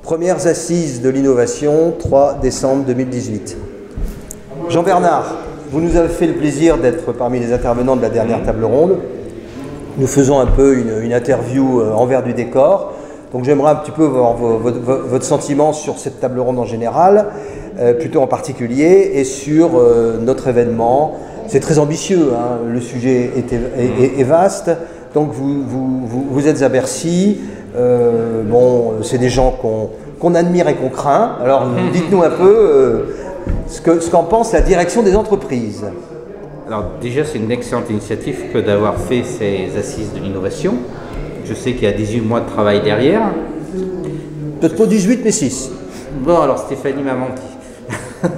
Premières assises de l'innovation, 3 décembre 2018. Jean-Bernard, vous nous avez fait le plaisir d'être parmi les intervenants de la dernière table ronde. Nous faisons un peu une interview envers du décor. Donc j'aimerais un petit peu voir votre sentiment sur cette table ronde en général, plutôt en particulier, et sur notre événement. C'est très ambitieux, hein, le sujet est vaste. Donc vous êtes à Bercy. Bon, c'est des gens qu'on admire et qu'on craint. Alors dites-nous un peu ce qu'en pense la direction des entreprises. Alors déjà, c'est une excellente initiative que d'avoir fait ces assises de l'innovation. Je sais qu'il y a 18 mois de travail derrière. Peut-être pas 18, mais 6. Bon, alors Stéphanie m'a menti.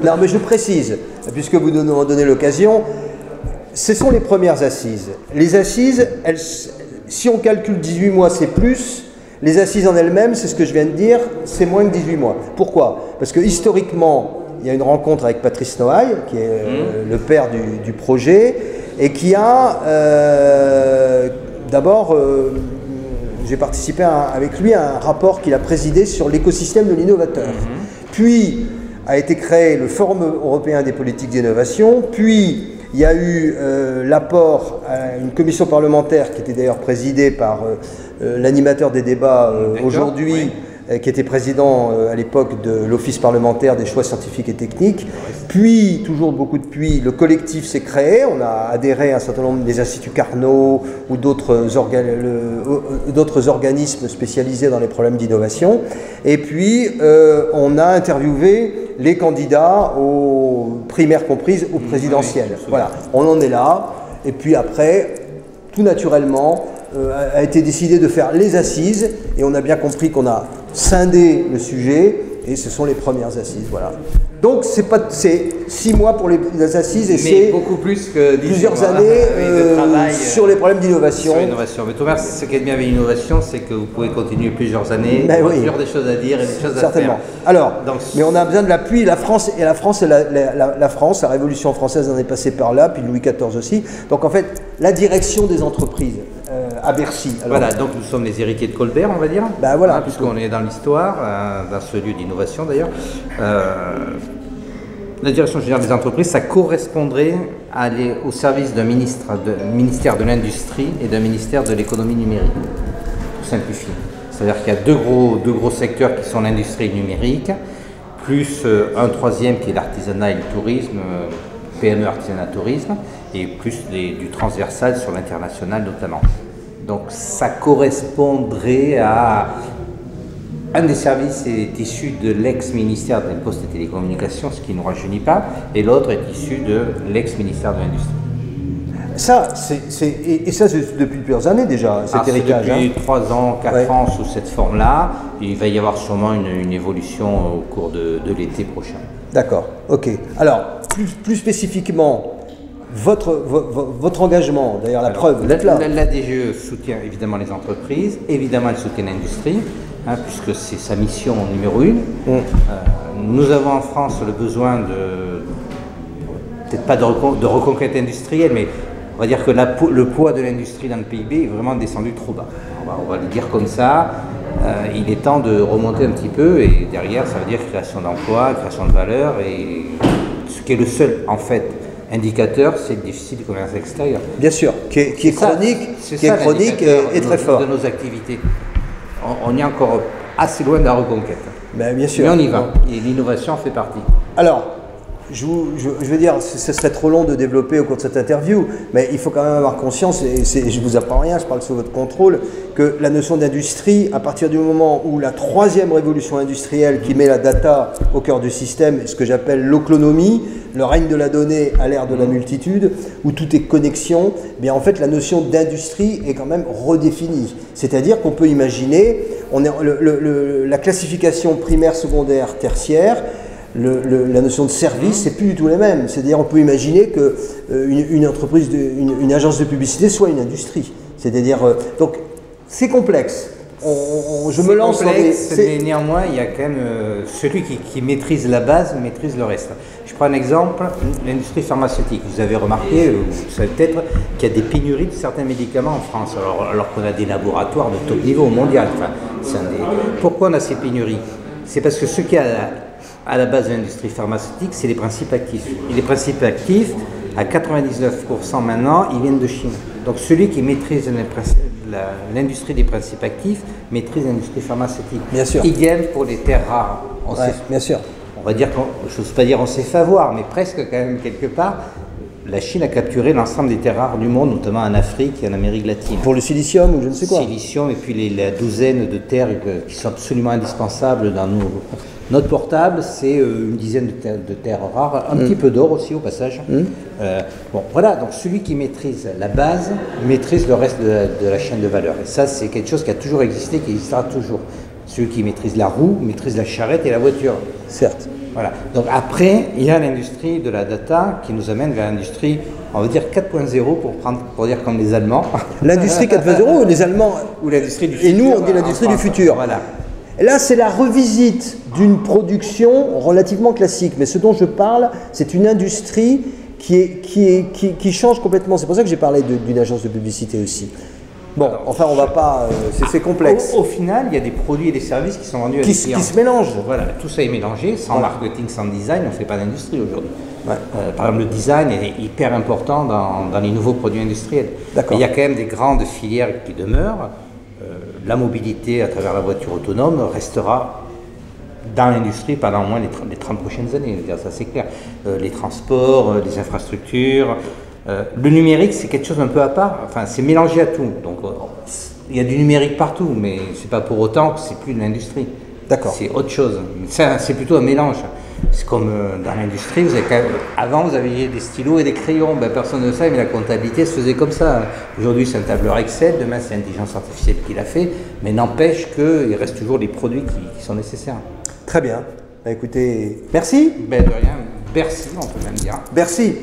Non, mais je précise, puisque vous nous en donnez l'occasion, ce sont les premières assises. Les assises, si on calcule 18 mois, c'est plus. Les assises en elles-mêmes, c'est ce que je viens de dire, c'est moins que 18 mois. Pourquoi? Parce que historiquement, il y a une rencontre avec Patrice Noailles, qui est le père du projet, et qui a d'abord, j'ai participé avec lui à un rapport qu'il a présidé sur l'écosystème de l'innovateur. Puis a été créé le Forum européen des politiques d'innovation, puis il y a eu l'apport à une commission parlementaire qui était d'ailleurs présidée par l'animateur des débats aujourd'hui, qui était président à l'époque de l'Office parlementaire des choix scientifiques et techniques. Puis, toujours beaucoup de puis, le collectif s'est créé. On a adhéré à un certain nombre des instituts Carnot ou d'autres organismes spécialisés dans les problèmes d'innovation. Et puis, on a interviewé les candidats, aux primaires comprises, aux présidentielles. Voilà, on en est là. Et puis après, tout naturellement, a été décidé de faire les assises. Et on a bien compris qu'on a scindé le sujet. Et ce sont les premières assises. Voilà. Donc c'est 6 mois pour les assises et c'est beaucoup plus que plusieurs années de travail sur les problèmes d'innovation. Sur l'innovation. Mais Thomas, ce qui est bien avec l'innovation, c'est que vous pouvez continuer plusieurs années. Ben il y a oui. toujours des choses à dire et des choses Certainement. à faire. Alors, donc, mais on a besoin de l'appui. La France, la Révolution française en est passée par là, puis Louis XIV aussi. Donc en fait, la direction des entreprises à Bercy. Alors, voilà, donc nous sommes les héritiers de Colbert, on va dire. Ben voilà, puisqu'on est dans l'histoire, dans ce lieu d'innovation d'ailleurs. La direction générale des entreprises, ça correspondrait à aller au service d'un ministère de l'Industrie et d'un ministère de l'économie numérique, pour simplifier. C'est-à-dire qu'il y a deux gros secteurs qui sont l'industrie numérique, plus un troisième qui est l'artisanat et le tourisme, PME, artisanat, tourisme, et plus du transversal sur l'international notamment. Donc ça correspondrait à... Un des services est issu de l'ex-ministère des Postes et Télécommunications, ce qui ne nous rajeunit pas, et l'autre est issu de l'ex-ministère de l'Industrie. Ça, c'est depuis plusieurs années déjà, cet héritage. Depuis 3 ans, 4 ans sous cette forme-là. Il va y avoir sûrement une évolution au cours de l'été prochain. D'accord, ok. Alors, plus spécifiquement, votre engagement, d'ailleurs la preuve, vous êtes là. La DGE soutient évidemment les entreprises, évidemment elle soutient l'industrie, puisque c'est sa mission numéro 1. Nous avons en France le besoin peut-être pas de reconquête industrielle, mais on va dire que le poids de l'industrie dans le PIB est vraiment descendu trop bas. On va le dire comme ça. Il est temps de remonter un petit peu, et derrière ça veut dire création d'emplois, création de valeur, et ce qui est le seul en fait indicateur, c'est le déficit du commerce extérieur. Bien sûr, qui est chronique et très fort. De nos activités. On est encore assez loin de la reconquête. Ben, bien sûr. Mais on y va, et l'innovation en fait partie. Alors, je veux dire, ce serait trop long de développer au cours de cette interview, mais il faut quand même avoir conscience, et je ne vous apprends rien, je parle sous votre contrôle, que la notion d'industrie, à partir du moment où la 3e révolution industrielle qui met la data au cœur du système, ce que j'appelle l'oclonomie, le règne de la donnée à l'ère de la multitude, où tout est connexion, eh bien en fait la notion d'industrie est quand même redéfinie. C'est-à-dire qu'on peut imaginer, la classification primaire, secondaire, tertiaire, la notion de service, c'est plus du tout la même. C'est-à-dire on peut imaginer que une entreprise, une agence de publicité soit une industrie. C'est-à-dire, donc c'est complexe. Je me lance dans des... Mais néanmoins, il y a quand même celui qui maîtrise la base, maîtrise le reste. Je prends un exemple, l'industrie pharmaceutique. Vous avez remarqué, vous savez peut-être, qu'il y a des pénuries de certains médicaments en France, alors qu'on a des laboratoires de top niveau mondial. Enfin, pourquoi on a ces pénuries? C'est parce que ce qui est à la base de l'industrie pharmaceutique, c'est les principes actifs. Et les principes actifs, à 99% maintenant, ils viennent de Chine. Donc celui qui maîtrise l'industrie des principes actifs maîtrise l'industrie pharmaceutique. Bien sûr. Idem pour les terres rares. Bien sûr. On va dire, je n'ose pas dire on s'est fait avoir, mais presque quand même quelque part. La Chine a capturé l'ensemble des terres rares du monde, notamment en Afrique et en Amérique latine. Pour le silicium ou je ne sais quoi. Silicium et puis la douzaine de terres qui sont absolument indispensables dans notre portable, c'est une dizaine de terres rares, un petit peu d'or aussi au passage. Bon, voilà, donc celui qui maîtrise la base maîtrise le reste de la chaîne de valeur. Et ça, c'est quelque chose qui a toujours existé, qui existera toujours. Celui qui maîtrise la roue maîtrise la charrette et la voiture. Certes. Voilà. Donc après, il y a l'industrie de la data qui nous amène vers l'industrie, on va dire 4.0 pour dire comme les Allemands. L'industrie 4.0 ou les Allemands. Ou l'industrie du futur. Et nous, on dit l'industrie du futur. Voilà. Et là, c'est la revisite d'une production relativement classique. Mais ce dont je parle, c'est une industrie qui change complètement. C'est pour ça que j'ai parlé d'une agence de publicité aussi. Bon, enfin, on va pas. C'est complexe. Au final, il y a des produits et des services qui sont vendus à des clients. Qui se mélangent. Voilà, tout ça est mélangé. Sans marketing, sans design, on ne fait pas d'industrie aujourd'hui. Ouais. Par exemple, le design est hyper important dans les nouveaux produits industriels. D'accord. Il y a quand même des grandes filières qui demeurent. La mobilité à travers la voiture autonome restera dans l'industrie pendant au moins les 30 prochaines années. Ça, c'est clair. Les transports, les infrastructures. Le numérique, c'est quelque chose un peu à part, enfin c'est mélangé à tout, donc il y a du numérique partout, mais c'est pas pour autant que c'est plus de l'industrie. D'accord. C'est autre chose, c'est plutôt un mélange. C'est comme dans l'industrie, avant vous aviez des stylos et des crayons, ben, personne ne savait, mais la comptabilité se faisait comme ça. Aujourd'hui c'est un tableur Excel, demain c'est l'intelligence artificielle qui l'a fait, mais n'empêche qu'il reste toujours les produits qui sont nécessaires. Très bien, bah, écoutez, merci. Ben, de rien, Bercy on peut même dire. Merci.